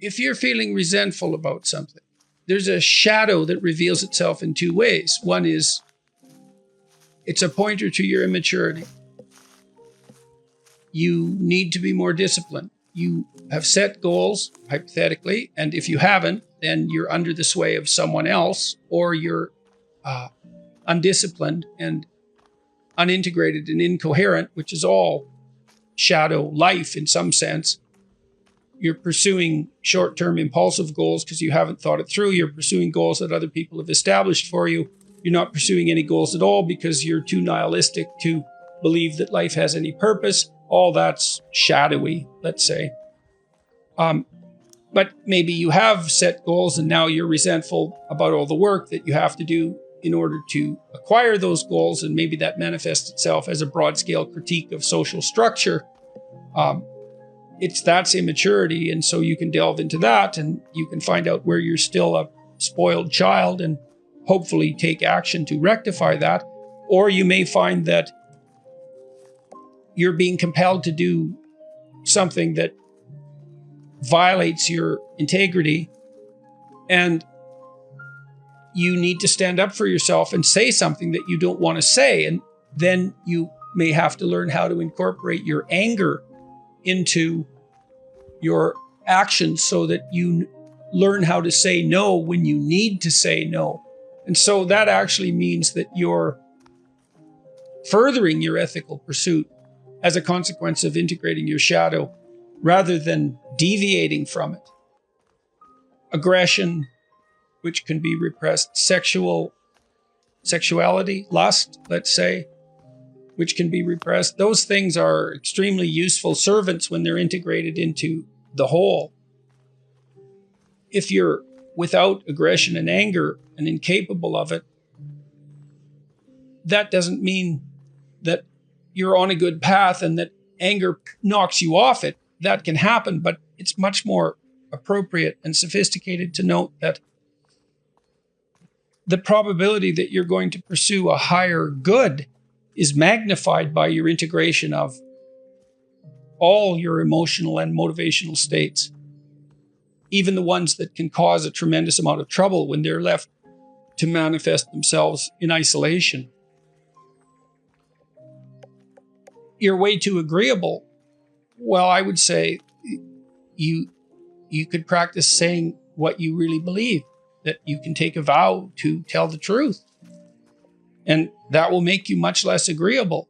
if you're feeling resentful about something, there's a shadow that reveals itself in two ways. One is it's a pointer to your immaturity. You need to be more disciplined. You have set goals, hypothetically, and if you haven't, then you're under the sway of someone else, or you're undisciplined and unintegrated and incoherent, which is all shadow life in some sense. You're pursuing short-term impulsive goals because you haven't thought it through. You're pursuing goals that other people have established for you. You're not pursuing any goals at all because you're too nihilistic to believe that life has any purpose. All that's shadowy, let's say. But maybe you have set goals and now you're resentful about all the work that you have to do in order to acquire those goals. And maybe that manifests itself as a broad-scale critique of social structure. That's immaturity. And so you can delve into that and you can find out where you're still a spoiled child and hopefully take action to rectify that. Or you may find that you're being compelled to do something that violates your integrity and you need to stand up for yourself and say something that you don't want to say. And then you may have to learn how to incorporate your anger into your actions so that you learn how to say no when you need to say no. And so that actually means that you're furthering your ethical pursuit as a consequence of integrating your shadow rather than deviating from it. Aggression, which can be repressed, sexuality, lust, let's say, which can be repressed. Those things are extremely useful servants when they're integrated into the whole. If you're without aggression and anger and incapable of it, that doesn't mean that you're on a good path and that anger knocks you off it. That can happen, but it's much more appropriate and sophisticated to note that the probability that you're going to pursue a higher good is magnified by your integration of all your emotional and motivational states, even the ones that can cause a tremendous amount of trouble when they're left to manifest themselves in isolation. You're way too agreeable. Well, I would say you could practice saying what you really believe, that you can take a vow to tell the truth. And that will make you much less agreeable.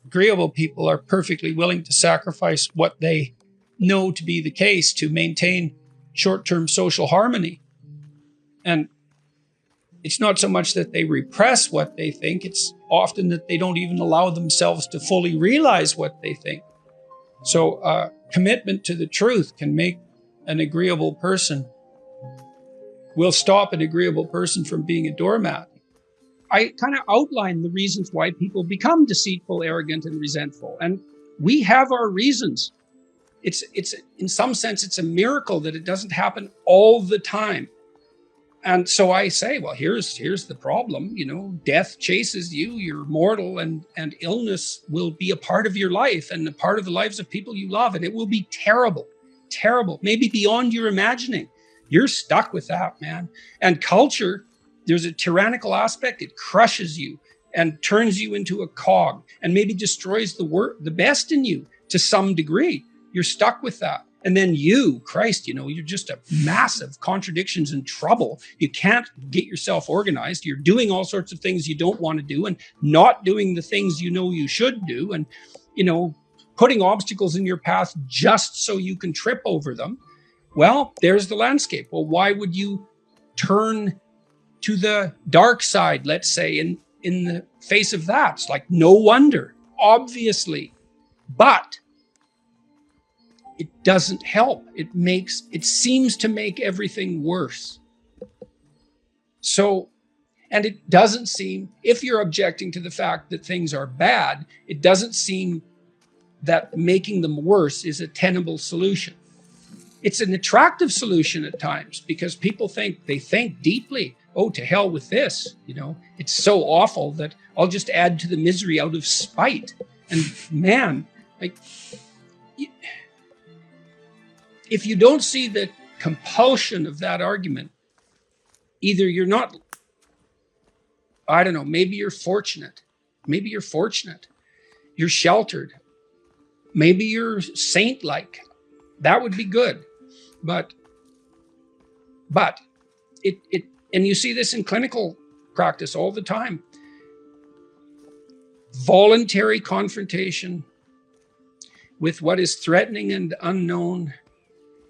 Agreeable people are perfectly willing to sacrifice what they know to be the case to maintain short-term social harmony. And it's not so much that they repress what they think, it's often that they don't even allow themselves to fully realize what they think. So commitment to the truth can make an agreeable person, will stop an agreeable person from being a doormat. I kind of outlined the reasons why people become deceitful, arrogant, and resentful. And we have our reasons. It's in some sense, it's a miracle that it doesn't happen all the time. And so I say, well, here's the problem. Death chases you, you're mortal, and illness will be a part of your life and a part of the lives of people you love. And it will be terrible, maybe beyond your imagining. You're stuck with that, man. And culture, there's a tyrannical aspect. It crushes you and turns you into a cog and maybe destroys the best in you to some degree. You're stuck with that. And then you're just a massive contradictions and trouble. You can't get yourself organized. You're doing all sorts of things you don't want to do and not doing the things you know you should do. And, putting obstacles in your path just so you can trip over them. Well, there's the landscape. Well, why would you turn to the dark side, let's say, in the face of that? It's like, no wonder, obviously. But it doesn't help. It seems to make everything worse. So, and it doesn't seem, if you're objecting to the fact that things are bad, it doesn't seem that making them worse is a tenable solution. It's an attractive solution at times because people think deeply. Oh, to hell with this. It's so awful that I'll just add to the misery out of spite. And man, if you don't see that compulsion of that argument, either you're not, I don't know, maybe you're fortunate. Maybe you're fortunate. You're sheltered. Maybe you're saint-like. That would be good. But it and you see this in clinical practice all the time. Voluntary confrontation with what is threatening and unknown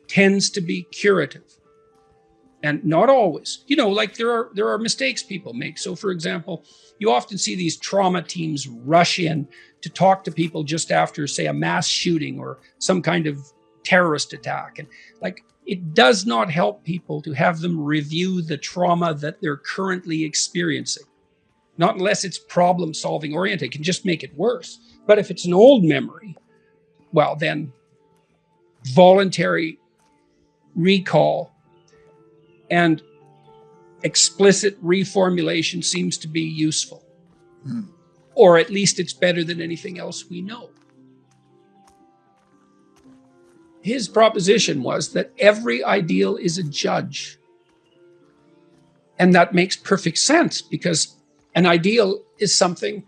tends to be curative. And not always. Like there are mistakes people make. So for example, you often see these trauma teams rush in to talk to people just after, say, a mass shooting or some kind of terrorist attack. And like, it does not help people to have them review the trauma that they're currently experiencing. Not unless it's problem solving oriented. It can just make it worse. But if it's an old memory, well, then voluntary recall and explicit reformulation seems to be useful. Or at least it's better than anything else we know. His proposition was that every ideal is a judge. And that makes perfect sense, because an ideal is something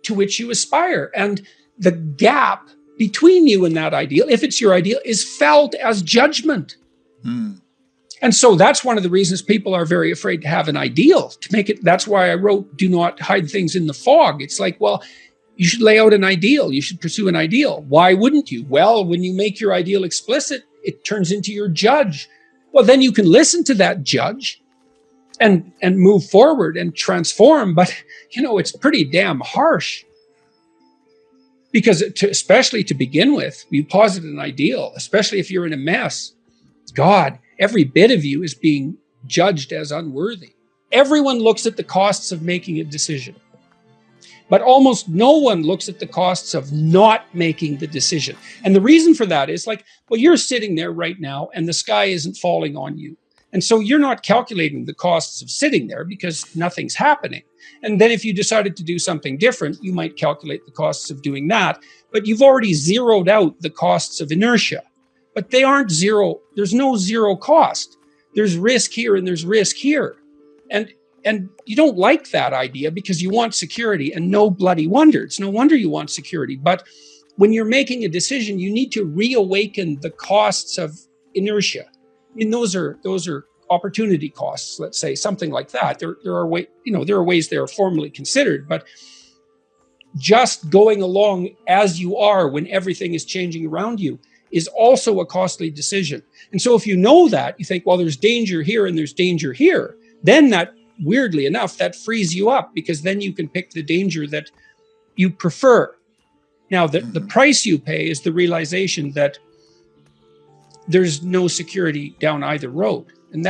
to which you aspire. And the gap between you and that ideal, if it's your ideal, is felt as judgment. And so that's one of the reasons people are very afraid to have an ideal, to make it. That's why I wrote, do not hide things in the fog. It's like, well, you should lay out an ideal. You should pursue an ideal. Why wouldn't you? Well, when you make your ideal explicit, it turns into your judge. Well, then you can listen to that judge and move forward and transform. But, it's pretty damn harsh. Because especially to begin with, you posit an ideal, especially if you're in a mess. God, every bit of you is being judged as unworthy. Everyone looks at the costs of making a decision. But almost no one looks at the costs of not making the decision. And the reason for that is like, well, you're sitting there right now and the sky isn't falling on you. And so you're not calculating the costs of sitting there because nothing's happening. And then if you decided to do something different, you might calculate the costs of doing that. But you've already zeroed out the costs of inertia. But they aren't zero. There's no zero cost. There's risk here and there's risk here. And you don't like that idea because you want security, and no bloody wonder. It's no wonder you want security. But when you're making a decision, you need to reawaken the costs of inertia. I mean, those are opportunity costs, let's say, something like that. There are ways they are formally considered, but just going along as you are when everything is changing around you is also a costly decision. And so if you know that, you think, well, there's danger here and there's danger here, then that, weirdly enough, that frees you up, because then you can pick the danger that you prefer. Now, the price you pay is the realization that there's no security down either road. And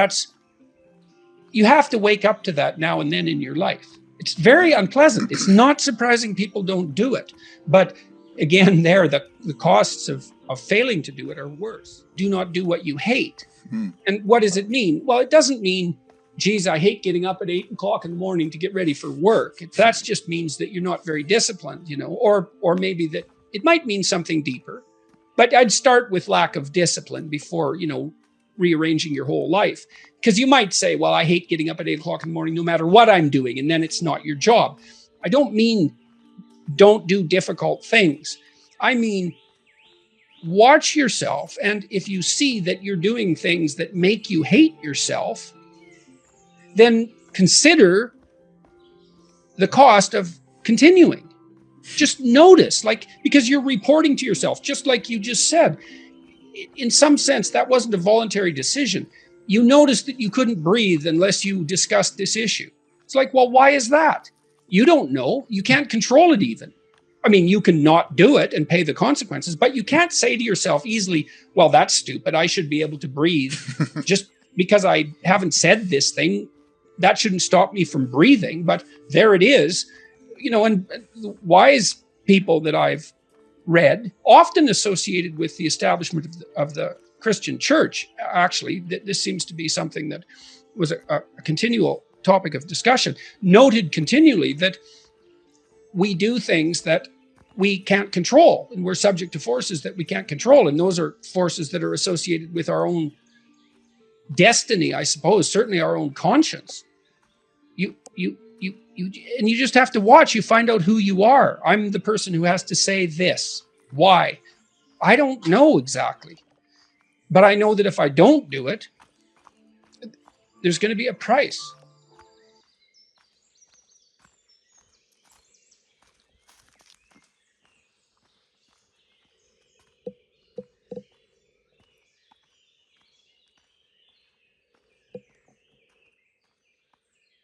you have to wake up to that now and then in your life. It's very unpleasant. It's not surprising people don't do it. But again, the costs of failing to do it are worse. Do not do what you hate. And what does it mean? Well, it doesn't mean, geez, I hate getting up at 8 o'clock in the morning to get ready for work. That just means that you're not very disciplined, or maybe that it might mean something deeper. But I'd start with lack of discipline before, rearranging your whole life. Because you might say, well, I hate getting up at 8 o'clock in the morning no matter what I'm doing, and then it's not your job. I don't mean don't do difficult things. I mean, watch yourself. And if you see that you're doing things that make you hate yourself, then consider the cost of continuing. Just notice, because you're reporting to yourself, just like you just said. In some sense, that wasn't a voluntary decision. You noticed that you couldn't breathe unless you discussed this issue. It's like, well, why is that? You don't know. You can't control it even. I mean, you can not do it and pay the consequences, but you can't say to yourself easily, well, that's stupid. I should be able to breathe. Just because I haven't said this thing, that shouldn't stop me from breathing. But there it is. And wise people that I've read, often associated with the establishment of the Christian church, actually, this seems to be something that was a continual topic of discussion, noted continually that we do things that we can't control, and we're subject to forces that we can't control, and those are forces that are associated with our own destiny, I suppose, certainly our own conscience. And you just have to watch. You find out who you are. I'm the person who has to say this. Why? I don't know exactly, but I know that if I don't do it, there's going to be a price.